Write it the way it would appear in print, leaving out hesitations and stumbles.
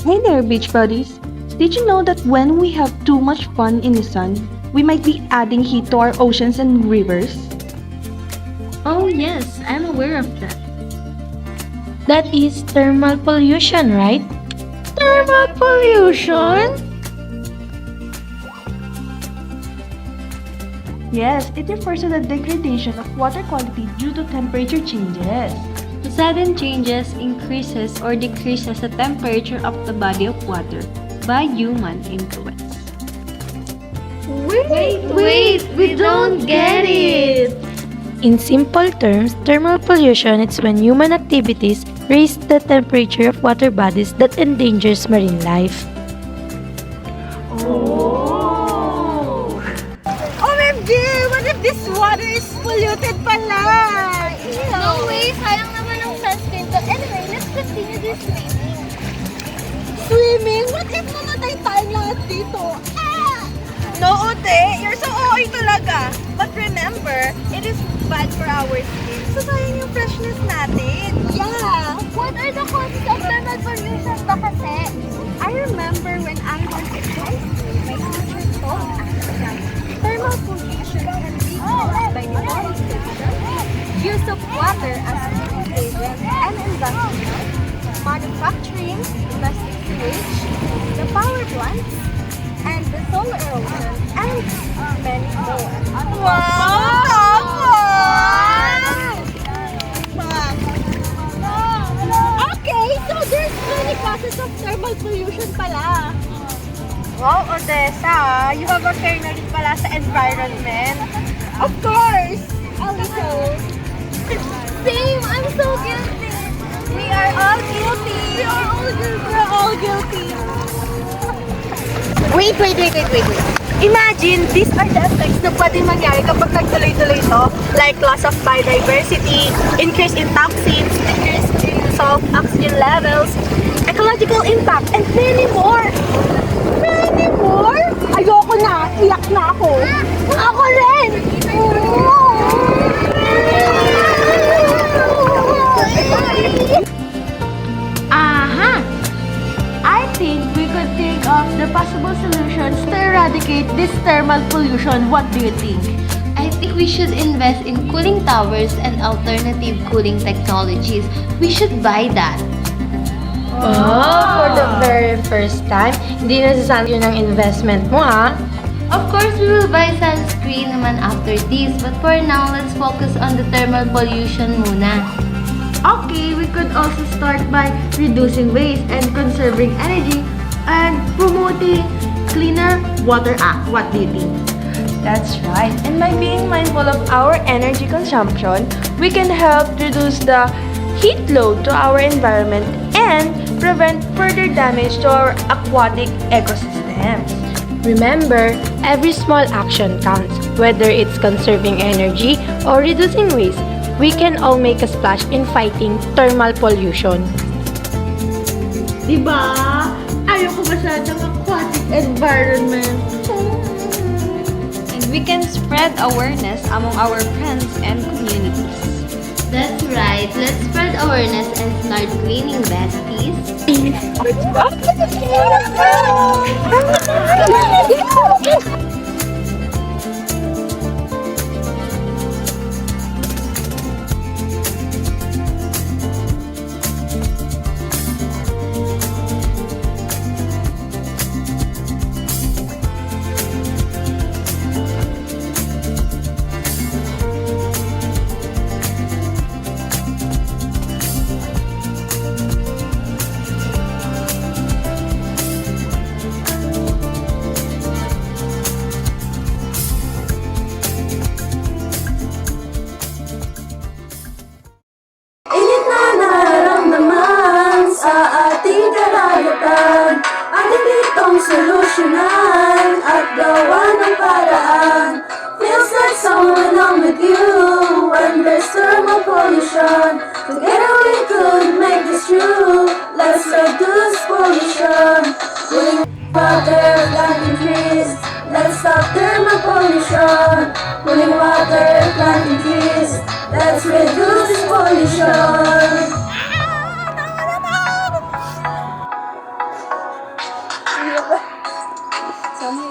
Hey there, beach buddies! Did you know that when we have too much fun in the sun, we might be adding heat to our oceans and rivers? Oh yes, I'm aware of that. That is thermal pollution, right? Thermal pollution? Yes, it refers to the degradation of water quality due to temperature changes. The sudden changes increases or decreases the temperature of the body of water by human influence. Wait, we don't get it! In simple terms, thermal pollution is when human activities raise the temperature of water bodies that endangers marine life. OMG! What if this water is polluted pala? No way! Sayang naman ang sunscreen ko. Anyway, let's continue this swimming. Swimming? What if mamatay tayong lahat dito? Ah! No, Ute! You're so OA talaga! But remember, it is bad for our skin. So sayang yung freshness natin. Yeah! What are the causes of thermal pollution ba kasi? I remember when I was in high school, my teacher told us that thermal pollution can be caused by deforestation, use of water as cooling agent and industrial, manufacturing, domestic sewage, the power plants, and the solar erosion, and many more. Wow! Okay, so there's many causes of thermal pollution pala. Wow, Odessa, you have a care na rin pala sa environment. Of course! Also, Same! I'm so guilty! we are all guilty. We're all guilty. Wait. Imagine, these are the effects na pwedeng mangyari kapag nagtuloy-tuloy ito. Like loss of biodiversity, increase in toxins, decrease in salt oxygen levels, ecological impact, and many more. Many more? Ayoko na. Iyak na ako. Ako rin. Aha! I think we could think of the possible solutions to eradicate this thermal pollution. What do you think? I think we should invest in cooling towers and alternative cooling technologies. We should buy that. For the very first time, hindi nasasali yun ang investment mo, ha? Of course, we will buy sunscreen naman after this, but for now, let's focus on the thermal pollution muna. Okay, we could also start by reducing waste and conserving energy and promoting cleaner water act. What do you think? That's right. And by being mindful of our energy consumption, we can help reduce the heat load to our environment and prevent further damage to our aquatic ecosystems. Remember, every small action counts, whether it's conserving energy or reducing waste. We can all make a splash in fighting thermal pollution. Diba? Ayoko masyadong aquatic environment. And we can spread awareness among our friends and communities. That's right. Let's spread awareness and start cleaning, besties. Init na nararamdaman sa ating karagatan. Ating ditong solusyonan at gawa ng paraan. Feels like someone I'm with you when there's thermal pollution. Together we could make this true. Let's reduce pollution. Cooling water plant increase. Let's stop thermal pollution. Cooling water plant increase. Let's reduce pollution. So, may